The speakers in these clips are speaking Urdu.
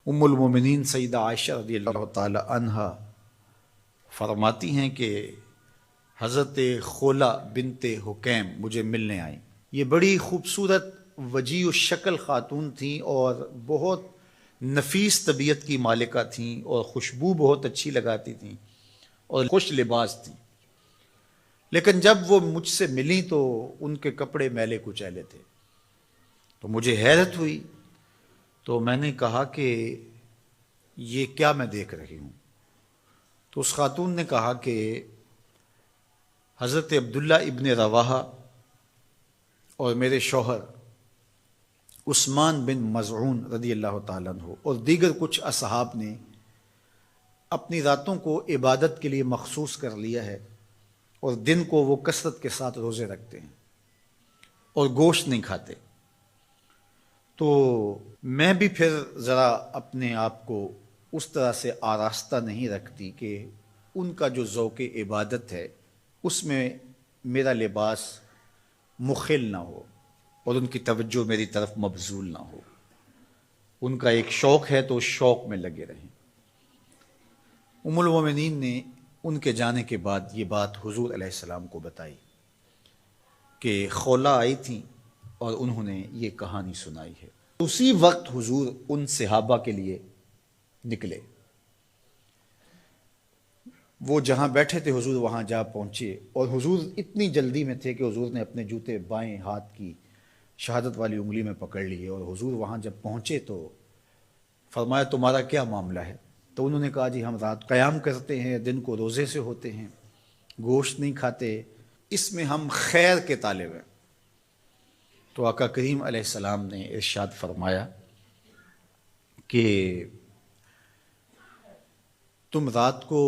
ام المومنین سیدہ عائشہ رضی اللہ تعالی عنہا فرماتی ہیں کہ حضرت خولہ بنت حکیم مجھے ملنے آئیں۔ یہ بڑی خوبصورت وجیع الشکل خاتون تھیں اور بہت نفیس طبیعت کی مالکہ تھیں اور خوشبو بہت اچھی لگاتی تھیں اور خوش لباس تھیں، لیکن جب وہ مجھ سے ملیں تو ان کے کپڑے میلے کچیلے تھے، تو مجھے حیرت ہوئی۔ تو میں نے کہا کہ یہ کیا میں دیکھ رہی ہوں؟ تو اس خاتون نے کہا کہ حضرت عبداللہ ابن رواحہ اور میرے شوہر عثمان بن مظعون رضی اللہ تعالیٰ عنہ اور دیگر کچھ اصحاب نے اپنی راتوں کو عبادت کے لیے مخصوص کر لیا ہے اور دن کو وہ کثرت کے ساتھ روزے رکھتے ہیں اور گوشت نہیں کھاتے۔ تو میں بھی پھر ذرا اپنے آپ کو اس طرح سے آراستہ نہیں رکھتی کہ ان کا جو ذوق عبادت ہے اس میں میرا لباس مخل نہ ہو اور ان کی توجہ میری طرف مبذول نہ ہو۔ ان کا ایک شوق ہے تو اس شوق میں لگے رہیں۔ ام المومنین نے ان کے جانے کے بعد یہ بات حضور علیہ السلام کو بتائی کہ خولہ آئی تھیں اور انہوں نے یہ کہانی سنائی ہے۔ اسی وقت حضور ان صحابہ کے لیے نکلے، وہ جہاں بیٹھے تھے حضور وہاں جا پہنچے، اور حضور اتنی جلدی میں تھے کہ حضور نے اپنے جوتے بائیں ہاتھ کی شہادت والی انگلی میں پکڑ لیے، اور حضور وہاں جب پہنچے تو فرمایا تمہارا کیا معاملہ ہے؟ تو انہوں نے کہا جی ہم رات قیام کرتے ہیں، دن کو روزے سے ہوتے ہیں، گوشت نہیں کھاتے، اس میں ہم خیر کے طالب ہیں۔ تو آقا کریم علیہ السلام نے ارشاد فرمایا کہ تم رات کو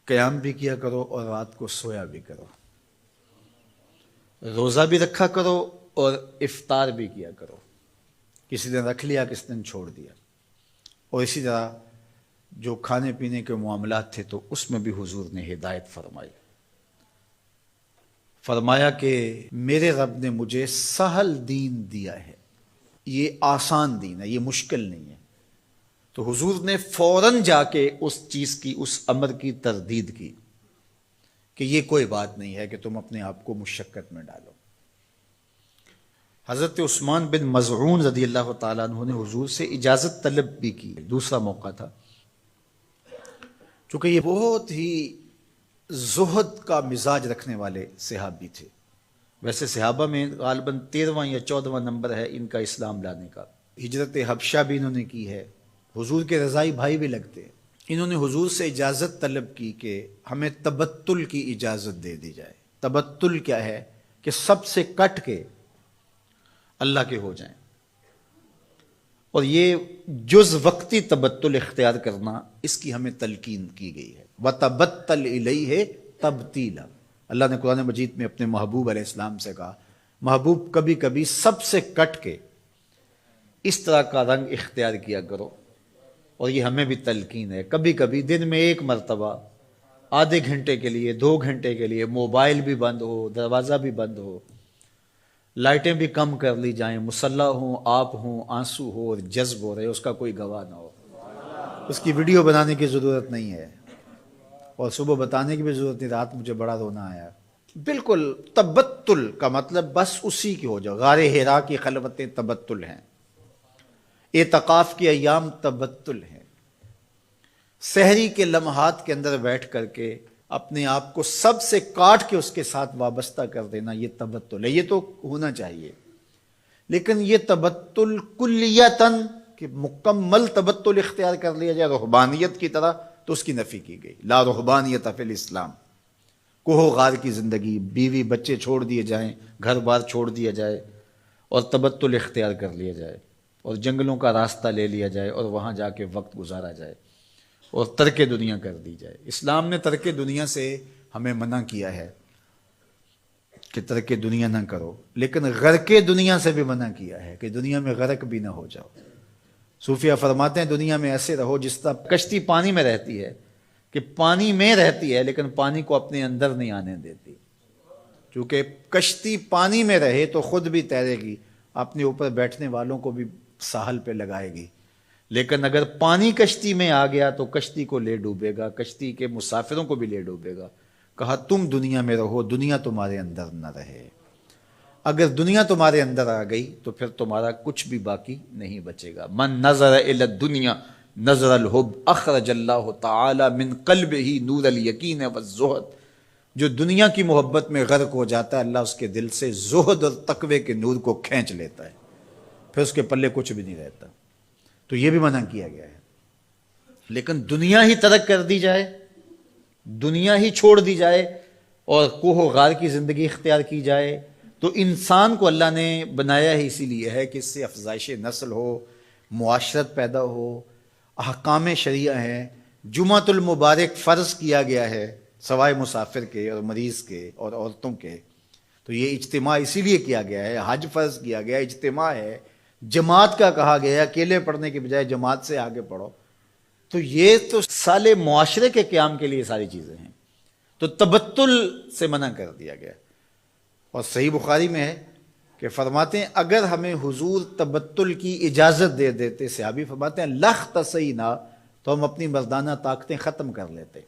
قیام بھی کیا کرو اور رات کو سویا بھی کرو، روزہ بھی رکھا کرو اور افطار بھی کیا کرو، کسی دن رکھ لیا کسی دن چھوڑ دیا، اور اسی طرح جو کھانے پینے کے معاملات تھے تو اس میں بھی حضور نے ہدایت فرمائی۔ فرمایا کہ میرے رب نے مجھے سہل دین دیا ہے، یہ آسان دین ہے، یہ مشکل نہیں ہے۔ تو حضور نے فوراً جا کے اس چیز کی، اس امر کی تردید کی کہ یہ کوئی بات نہیں ہے کہ تم اپنے آپ کو مشقت میں ڈالو۔ حضرت عثمان بن مظعون رضی اللہ تعالیٰ عنہ نے حضور سے اجازت طلب بھی کی، دوسرا موقع تھا، چونکہ یہ بہت ہی زہد کا مزاج رکھنے والے صحابی تھے۔ ویسے صحابہ میں غالباً 13واں یا 14واں نمبر ہے ان کا اسلام لانے کا۔ ہجرت حبشہ بھی انہوں نے کی ہے، حضور کے رضائی بھائی بھی لگتے ہیں۔ انہوں نے حضور سے اجازت طلب کی کہ ہمیں تبتل کی اجازت دے دی جائے۔ تبتل کیا ہے؟ کہ سب سے کٹ کے اللہ کے ہو جائیں، اور یہ جز وقتی تبتل اختیار کرنا، اس کی ہمیں تلقین کی گئی ہے۔ وَتَبَتَّلْ إِلَيْهِ تَبْتِيلًا، اللہ نے قرآن مجید میں اپنے محبوب علیہ السلام سے کہا محبوب کبھی کبھی سب سے کٹ کے اس طرح کا رنگ اختیار کیا کرو، اور یہ ہمیں بھی تلقین ہے۔ کبھی کبھی دن میں ایک مرتبہ آدھے گھنٹے کے لیے، 2 گھنٹے کے لیے موبائل بھی بند ہو، دروازہ بھی بند ہو، لائٹیں بھی کم کر لی جائیں، مسلح ہوں، آپ ہوں، آنسو ہو اور جذب ہو رہے، اس کا کوئی گواہ نہ ہو، اس کی ویڈیو بنانے کی ضرورت نہیں ہے، اور صبح بتانے کی بھی ضرورت نہیں، رات مجھے بڑا رونا آیا۔ بالکل تبتل کا مطلب بس اسی کی ہو جاؤ۔ غار حرا کی خلوتیں تبتل ہیں، اعتکاف کی ایام تبتل ہیں، سحری کے لمحات کے اندر بیٹھ کر کے اپنے آپ کو سب سے کاٹ کے اس کے ساتھ وابستہ کر دینا، یہ تبتل ہے۔ یہ تو ہونا چاہیے، لیکن یہ تبتل کلیتاً کہ مکمل تبتل اختیار کر لیا جائے رہبانیت کی طرح، تو اس کی نفی کی گئی۔ لا رہبانیت فی الاسلام، کوہ غار کی زندگی، بیوی بچے چھوڑ دیے جائیں، گھر بار چھوڑ دیا جائے اور تبتل اختیار کر لیا جائے، اور جنگلوں کا راستہ لے لیا جائے اور وہاں جا کے وقت گزارا جائے اور ترک دنیا کر دی جائے۔ اسلام نے ترک دنیا سے ہمیں منع کیا ہے کہ ترک دنیا نہ کرو، لیکن غرق دنیا سے بھی منع کیا ہے کہ دنیا میں غرق بھی نہ ہو جاؤ۔ صوفیہ فرماتے ہیں دنیا میں ایسے رہو جس طرح کشتی پانی میں رہتی ہے، کہ پانی میں رہتی ہے لیکن پانی کو اپنے اندر نہیں آنے دیتی، چونکہ کشتی پانی میں رہے تو خود بھی تیرے گی، اپنے اوپر بیٹھنے والوں کو بھی ساحل پہ لگائے گی، لیکن اگر پانی کشتی میں آ گیا تو کشتی کو لے ڈوبے گا، کشتی کے مسافروں کو بھی لے ڈوبے گا۔ کہا تم دنیا میں رہو، دنیا تمہارے اندر نہ رہے۔ اگر دنیا تمہارے اندر آ گئی تو پھر تمہارا کچھ بھی باقی نہیں بچے گا۔ من نظر الی الدنیا نظر الحب اخرج اللہ تعالی من قلبہ نور الیقین والزہد۔ جو دنیا کی محبت میں غرق ہو جاتا ہے، اللہ اس کے دل سے زہد اور تقوی کے نور کو کھینچ لیتا ہے، پھر اس کے پلے کچھ بھی نہیں رہتا۔ تو یہ بھی منع کیا گیا ہے۔ لیکن دنیا ہی ترک کر دی جائے، دنیا ہی چھوڑ دی جائے اور کوہ و غار کی زندگی اختیار کی جائے، تو انسان کو اللہ نے بنایا ہی اسی لیے ہے کہ اس سے افزائش نسل ہو، معاشرت پیدا ہو، احکام شریعہ ہیں۔ جمعۃ المبارک فرض کیا گیا ہے سوائے مسافر کے اور مریض کے اور عورتوں کے، تو یہ اجتماع اسی لیے کیا گیا ہے۔ حج فرض کیا گیا، اجتماع ہے۔ جماعت کا کہا گیا ہے، اکیلے پڑھنے کے بجائے جماعت سے آگے پڑھو۔ تو یہ تو سالے معاشرے کے قیام کے لیے ساری چیزیں ہیں، تو تبتل سے منع کر دیا گیا۔ اور صحیح بخاری میں ہے کہ فرماتے ہیں اگر ہمیں حضور تبتل کی اجازت دے دیتے، صحابی فرماتے ہیں لخ تسینا، تو ہم اپنی مردانہ طاقتیں ختم کر لیتے۔